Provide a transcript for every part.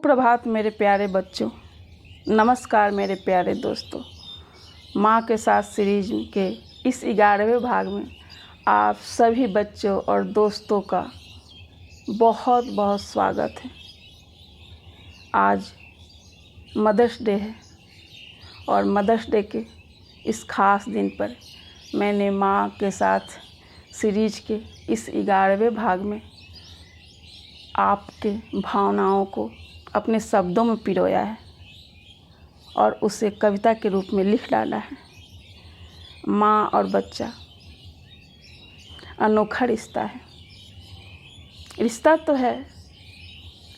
प्रभात मेरे प्यारे बच्चों, नमस्कार मेरे प्यारे दोस्तों। माँ के साथ सीरीज के इस 11वें भाग में आप सभी बच्चों और दोस्तों का बहुत बहुत स्वागत है। आज मदर्स डे है और मदर्स डे के इस खास दिन पर मैंने माँ के साथ सीरीज के इस 11वें भाग में आपके भावनाओं को अपने शब्दों में पिरोया है और उसे कविता के रूप में लिख डाला है। माँ और बच्चा अनोखा रिश्ता है। रिश्ता तो है,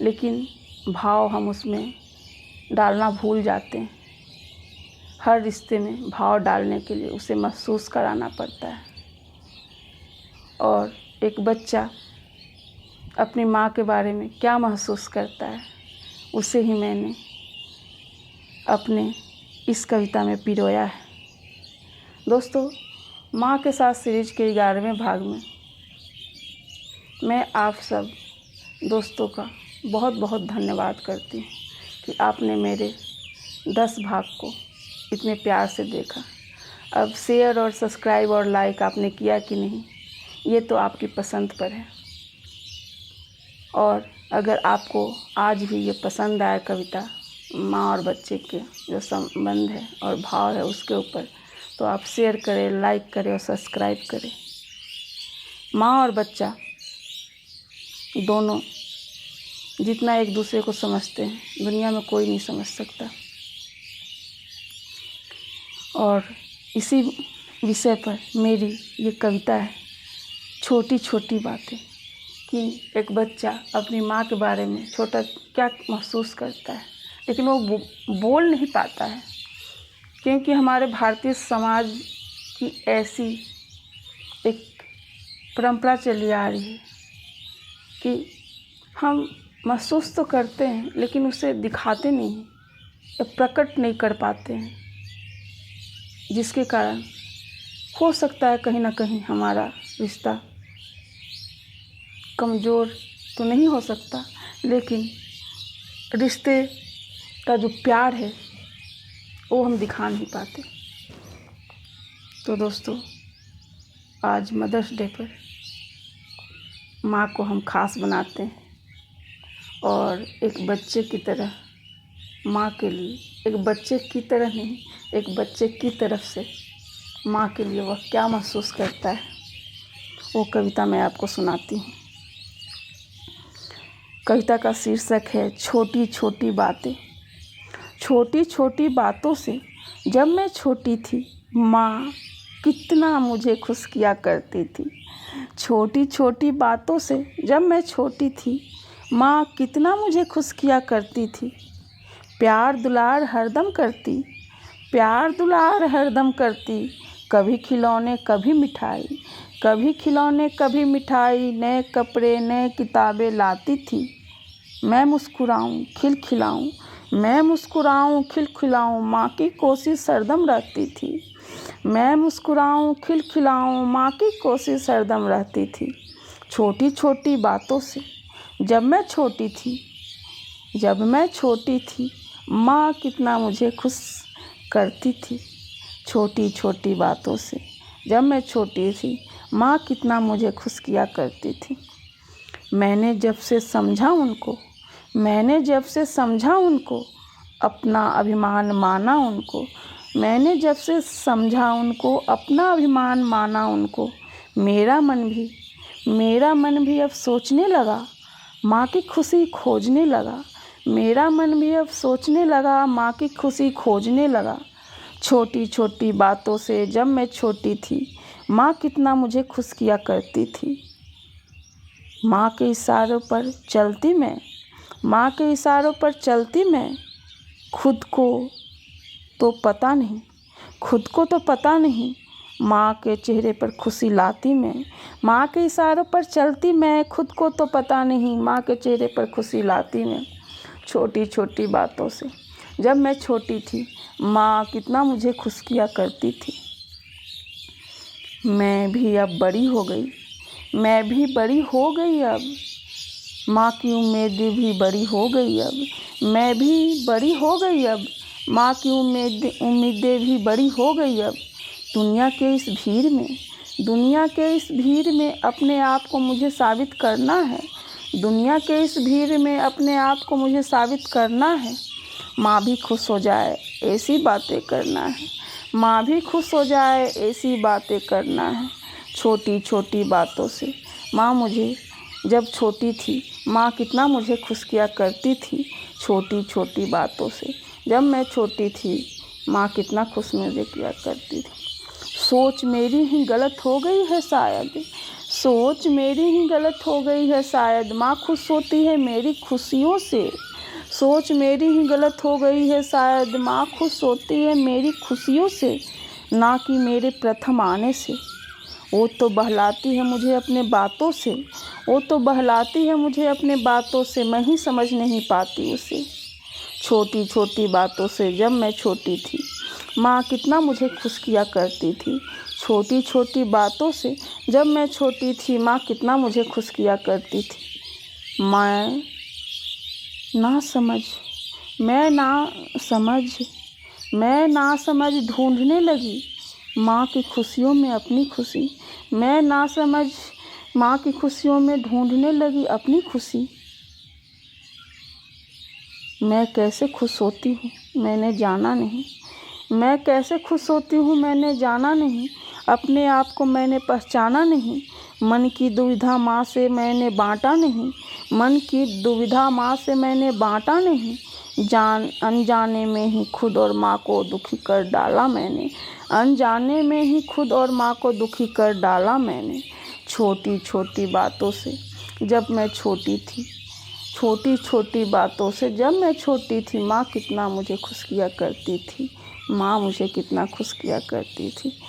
लेकिन भाव हम उसमें डालना भूल जाते हैं। हर रिश्ते में भाव डालने के लिए उसे महसूस कराना पड़ता है। और एक बच्चा अपनी माँ के बारे में क्या महसूस करता है, उसे ही मैंने अपने इस कविता में पिरोया है। दोस्तों, माँ के साथ सीरीज के 11वें भाग में मैं आप सब दोस्तों का बहुत बहुत धन्यवाद करती हूँ कि आपने मेरे 10 भाग को इतने प्यार से देखा। अब शेयर और सब्सक्राइब और लाइक आपने किया कि नहीं, ये तो आपकी पसंद पर है। और अगर आपको आज भी ये पसंद आया कविता, माँ और बच्चे के जो संबंध है और भाव है उसके ऊपर, तो आप शेयर करें, लाइक करें और सब्सक्राइब करें। माँ और बच्चा दोनों जितना एक दूसरे को समझते हैं, दुनिया में कोई नहीं समझ सकता। और इसी विषय पर मेरी ये कविता है, छोटी छोटी बातें, कि एक बच्चा अपनी माँ के बारे में छोटा क्या महसूस करता है, लेकिन वो बोल नहीं पाता है, क्योंकि हमारे भारतीय समाज की ऐसी एक परंपरा चली आ रही है कि हम महसूस तो करते हैं लेकिन उसे दिखाते नहीं, या प्रकट नहीं कर पाते हैं, जिसके कारण हो सकता है कहीं ना कहीं हमारा रिश्ता कमज़ोर तो नहीं हो सकता, लेकिन रिश्ते का जो प्यार है वो हम दिखा नहीं पाते। तो दोस्तों, आज मदर्स डे पर माँ को हम खास बनाते हैं और एक बच्चे की तरह माँ के लिए, एक बच्चे की तरह नहीं, एक बच्चे की तरफ से माँ के लिए वह क्या महसूस करता है, वो कविता मैं आपको सुनाती हूँ। कविता का शीर्षक है छोटी छोटी बातें। छोटी छोटी बातों से जब मैं छोटी थी, माँ कितना मुझे खुश किया करती थी। छोटी छोटी बातों से जब मैं छोटी थी, माँ कितना मुझे खुश किया करती थी। प्यार दुलार हरदम करती, प्यार दुलार हरदम करती। कभी खिलौने कभी मिठाई, कभी खिलौने कभी मिठाई। नए कपड़े नए किताबें लाती थी। मैं मुस्कुराऊं खिलखिलाऊं, मैं मुस्कुराऊं खिलखिलाऊं, माँ की कोशिश हरदम रहती थी। मैं मुस्कुराऊं खिलखिलाऊं, माँ की कोशिश हरदम रहती थी। छोटी छोटी बातों से जब मैं छोटी थी, जब मैं छोटी थी, माँ कितना मुझे खुश करती थी। छोटी छोटी बातों से जब मैं छोटी थी, माँ कितना मुझे खुश किया करती थी। मैंने जब से समझा उनको, मैंने जब से समझा उनको, अपना अभिमान माना उनको। मैंने जब से समझा उनको, अपना अभिमान माना उनको। मेरा मन भी अब सोचने लगा, माँ की खुशी खोजने लगा। मेरा मन भी अब सोचने लगा, माँ की खुशी खोजने लगा। छोटी छोटी बातों से जब मैं छोटी थी, माँ कितना मुझे खुश किया करती थी। माँ के इशारों पर चलती मैं, माँ के इशारों पर चलती मैं। खुद को तो पता नहीं, खुद को तो पता नहीं, माँ के चेहरे पर खुशी लाती मैं। माँ के इशारों पर चलती मैं, खुद को तो पता नहीं, माँ के चेहरे पर खुशी लाती मैं। छोटी छोटी बातों से जब मैं छोटी थी, माँ कितना मुझे खुश किया करती थी। मैं भी अब बड़ी हो गई, मैं भी बड़ी हो गई अब। माँ की उम्मीदें भी बड़ी हो गई अब, मैं भी बड़ी हो गई अब। माँ की उम्मीदें भी बड़ी हो गई अब। दुनिया के इस भीड़ में अपने आप को मुझे साबित करना है। दुनिया के इस भीड़ में अपने आप को मुझे साबित करना है। माँ भी खुश हो जाए ऐसी बातें करना है। माँ भी खुश हो जाए ऐसी बातें करना है। छोटी छोटी बातों से माँ मुझे जब छोटी थी, माँ कितना मुझे खुश किया करती थी। छोटी छोटी बातों से जब मैं छोटी थी, माँ कितना खुश मुझे किया करती थी। सोच मेरी ही गलत हो गई है शायद, सोच मेरी ही गलत हो गई है शायद। माँ खुश होती है मेरी खुशियों से। सोच मेरी ही गलत हो गई है शायद। माँ खुश होती है मेरी खुशियों से, ना कि मेरे प्रथम आने से। वो तो बहलाती है मुझे अपने बातों से, वो तो बहलाती है मुझे अपने बातों से। मैं ही समझ नहीं पाती उसे। छोटी छोटी बातों से जब मैं छोटी थी, माँ कितना मुझे खुश किया करती थी। छोटी छोटी बातों से जब मैं छोटी थी, माँ कितना मुझे खुश किया करती थी। मैं ना समझ ढूंढने लगी माँ की खुशियों में अपनी खुशी। मैं ना समझ माँ की खुशियों में ढूंढने लगी अपनी खुशी। मैं कैसे खुश होती हूँ मैंने जाना नहीं। मैं कैसे खुश होती हूँ मैंने जाना नहीं। अपने आप को मैंने पहचाना नहीं। मन की दुविधा माँ से मैंने बांटा नहीं। मन की दुविधा माँ से मैंने बांटा नहीं। अनजाने में ही खुद और माँ को दुखी कर डाला मैंने। अनजाने में ही खुद और माँ को दुखी कर डाला मैंने। छोटी छोटी बातों से जब मैं छोटी थी, छोटी छोटी बातों से जब मैं छोटी थी, माँ कितना मुझे खुश किया करती थी। माँ मुझे कितना खुश किया करती थी।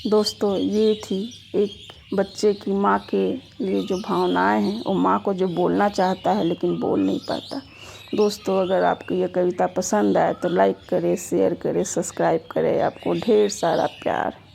दोस्तों, ये थी एक बच्चे की माँ के लिए जो भावनाएं हैं, वो माँ को जो बोलना चाहता है लेकिन बोल नहीं पाता। दोस्तों, अगर आपको ये कविता पसंद आए तो लाइक करें, शेयर करें, सब्सक्राइब करें। आपको ढेर सारा प्यार।